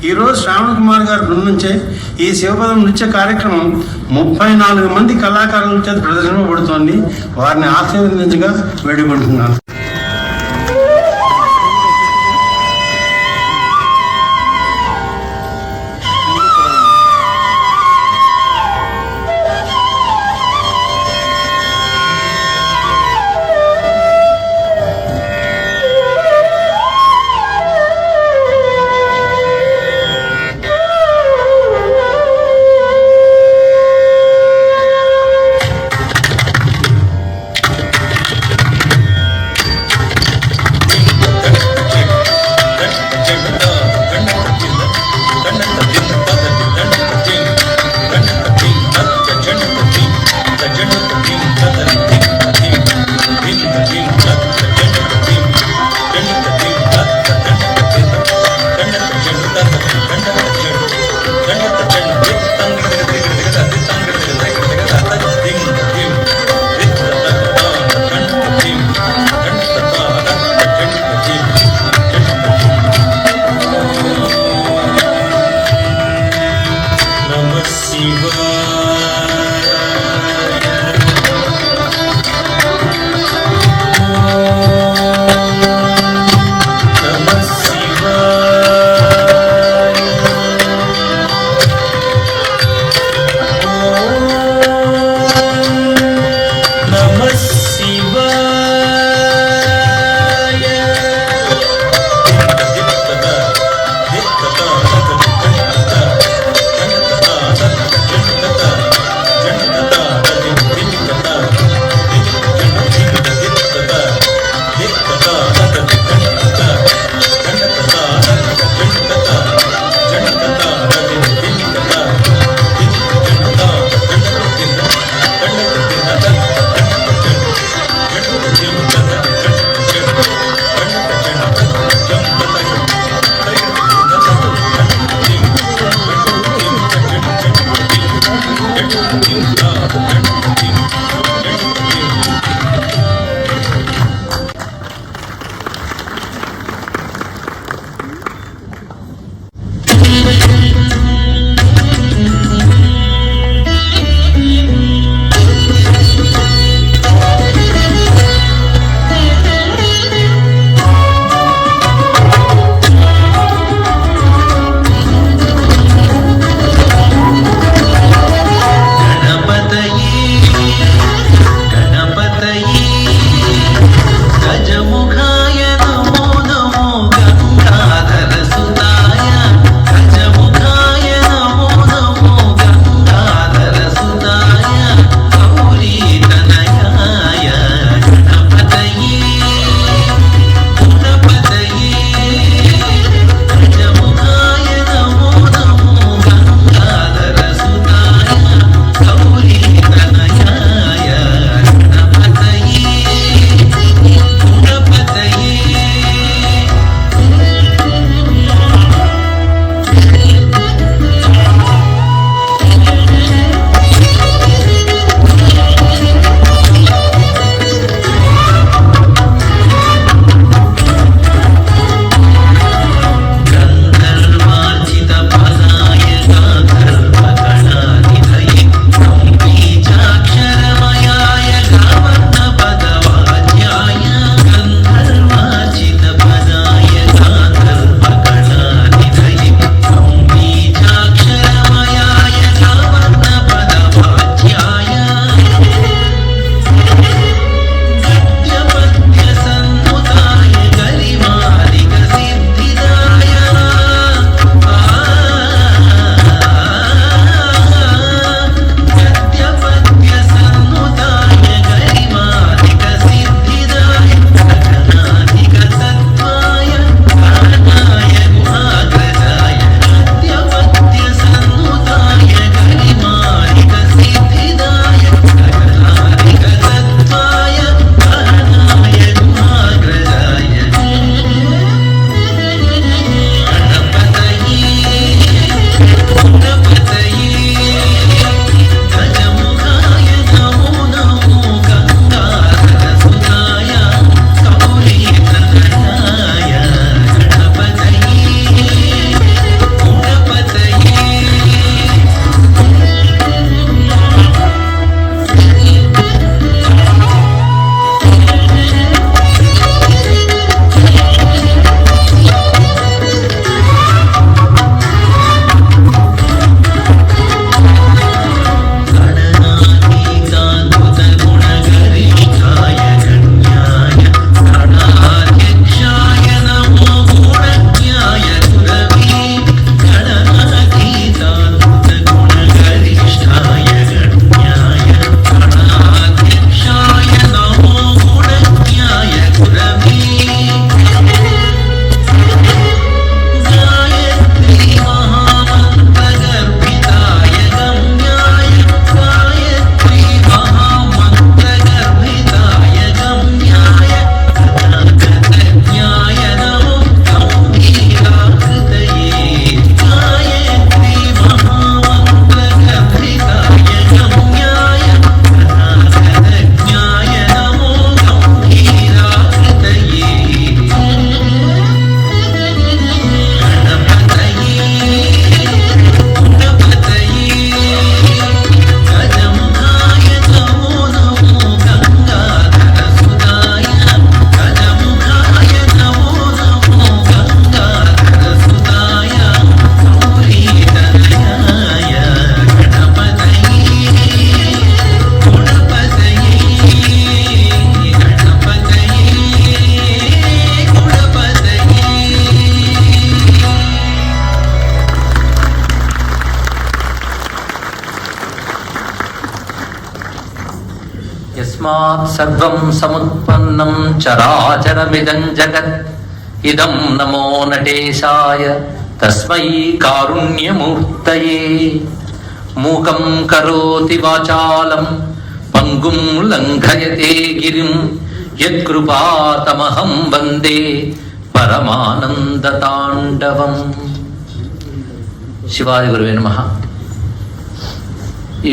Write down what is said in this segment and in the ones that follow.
ఈరోజు శ్రావణ్ కుమార్ గారి బృందంచే ఈ శివపదం నృత్య కార్యక్రమం 34 మంది కళాకారుల చేత ప్రదర్శింపబడుతోంది. వారిని ఆశీర్వదించగా వేడుకుంటున్నాను. యస్మాత్ సర్వం సముత్పన్నం చరాచరమిదం జగత్ ఇదం నమో నటేశాయ తస్మై కారుణ్యమూర్తయే. మూకం కరోతి వాచాలం పంగుం లంఘయతే గిరిం యత్కృపాతమహం వందే పరమానందతాండవం. శివాయ గురువే నమః.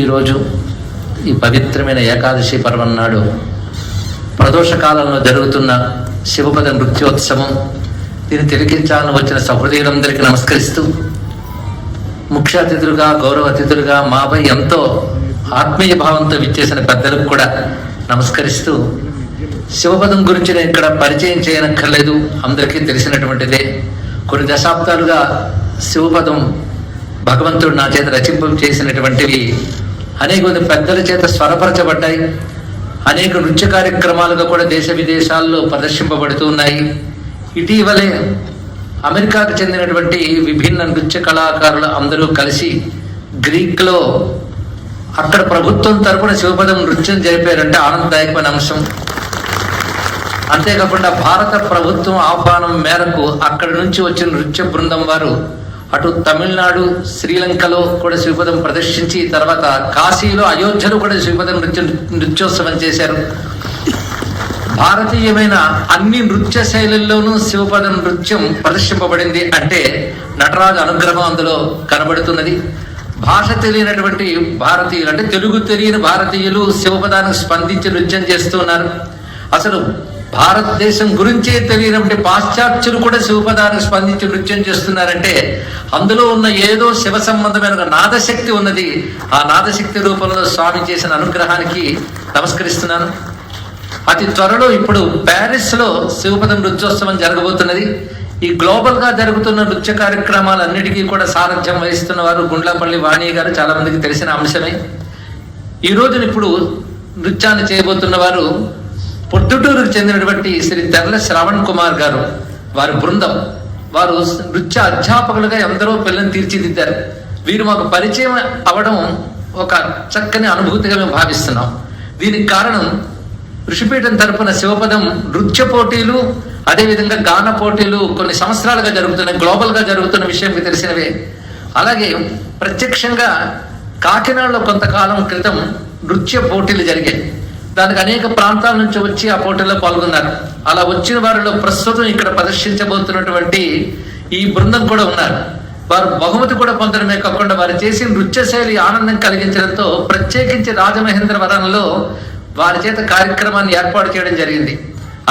ఈరోజు ఈ పవిత్రమైన ఏకాదశి పర్వం నాడు ప్రదోష కాలంలో జరుగుతున్న శివపద నృత్యోత్సవం, దీన్ని తిలకించాలని వచ్చిన సహృదయులందరికీ నమస్కరిస్తూ, ముఖ్య అతిథులుగా గౌరవ అతిథులుగా మాపై ఎంతో ఆత్మీయ భావంతో విచ్చేసిన పెద్దలకు కూడా నమస్కరిస్తూ, శివపదం గురించి నేను ఇక్కడ పరిచయం చేయనక్కర్లేదు, అందరికీ తెలిసినటువంటిదే. కొన్ని దశాబ్దాలుగా శివపదం భగవంతుడు నా చేత రచింపం చేసినటువంటివి అనేక మంది పెద్దల చేత స్వరపరచబడ్డాయి. అనేక నృత్య కార్యక్రమాలుగా కూడా దేశ విదేశాల్లో ప్రదర్శింపబడుతూ ఉన్నాయి. ఇటీవలే అమెరికాకు చెందినటువంటి విభిన్న నృత్య కళాకారులు అందరూ కలిసి గ్రీక్లో అక్కడ ప్రభుత్వం తరపున శివపదం నృత్యం జరిపారంటే ఆనందదాయకమైన అంశం. అంతేకాకుండా భారత ప్రభుత్వం ఆహ్వానం మేరకు అక్కడి నుంచి వచ్చిన నృత్య బృందం వారు అటు తమిళనాడు, శ్రీలంకలో కూడా శివపదం ప్రదర్శించి, తర్వాత కాశీలో, అయోధ్యలో కూడా శివపదం నృత్యోత్సవం చేశారు. భారతీయమైన అన్ని నృత్య శైలుల్లోనూ శివపద నృత్యం ప్రదర్శింపబడింది అంటే నటరాజు అనుగ్రహం అందులో కనబడుతున్నది. భాష తెలియనటువంటి భారతీయులు, అంటే తెలుగు తెలియని భారతీయులు శివపదానికి స్పందించి నృత్యం చేస్తున్నారు. అసలు భారతదేశం గురించే తెలియనటువంటి పాశ్చాత్యులు కూడా శివపదానికి స్పందించి నృత్యం చేస్తున్నారంటే అందులో ఉన్న ఏదో శివ సంబంధమైన ఒక నాదశక్తి ఉన్నది. ఆ నాదశక్తి రూపంలో స్వామి చేసిన అనుగ్రహానికి నమస్కరిస్తున్నాను. అతి త్వరలో ఇప్పుడు ప్యారిస్ లో శివపదం నృత్యోత్సవం జరగబోతున్నది. ఈ గ్లోబల్ గా జరుగుతున్న నృత్య కార్యక్రమాలన్నిటికీ కూడా సారథ్యం వహిస్తున్న వారు గుండ్లపల్లి వాణి గారు, చాలా మందికి తెలిసిన అంశమే. ఈ రోజున ఇప్పుడు నృత్యాన్ని చేయబోతున్న వారు పొద్దుటూరుకు చెందినటువంటి శ్రీ తెర్ల శ్రవణ్ కుమార్ గారు, వారి బృందం. వారు నృత్య అధ్యాపకులుగా ఎందరో పిల్లల్ని తీర్చిదిద్దారు. వీరు మాకు పరిచయం అవడం ఒక చక్కని అనుభూతిగా మేము భావిస్తున్నాం. దీనికి కారణం ఋషిపీఠం తరపున శివపదం నృత్య పోటీలు, అదేవిధంగా గాన పోటీలు కొన్ని సంవత్సరాలుగా జరుగుతున్నాయి. గ్లోబల్ గా జరుగుతున్న విషయం మీకు తెలిసినవే. అలాగే ప్రత్యక్షంగా కాకినాడలో కొంతకాలం క్రితం నృత్య పోటీలు జరిగాయి. దానికి అనేక ప్రాంతాల నుంచి వచ్చి ఆ పోటీల్లో పాల్గొన్నారు. అలా వచ్చిన వారిలో ప్రస్తుతం ఇక్కడ ప్రదర్శించబోతున్నటువంటి ఈ బృందం కూడా ఉన్నారు. వారు బహుమతి కూడా పొందడమే కాకుండా వారు చేసిన నృత్య శైలి ఆనందం కలిగించడంతో ప్రత్యేకించి రాజమహేంద్రవరంలో వారి చేత కార్యక్రమాన్ని ఏర్పాటు చేయడం జరిగింది.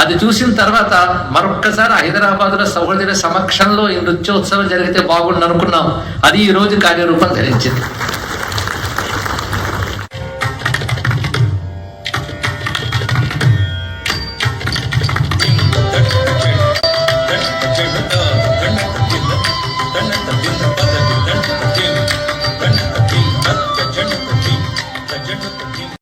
అది చూసిన తర్వాత మరొక్కసారి హైదరాబాద్లో సహోదరుల సమక్షంలో ఈ నృత్యోత్సవం జరిగితే బాగుండు అనుకున్నాం. అది ఈ రోజు కార్యరూపం ధరించింది.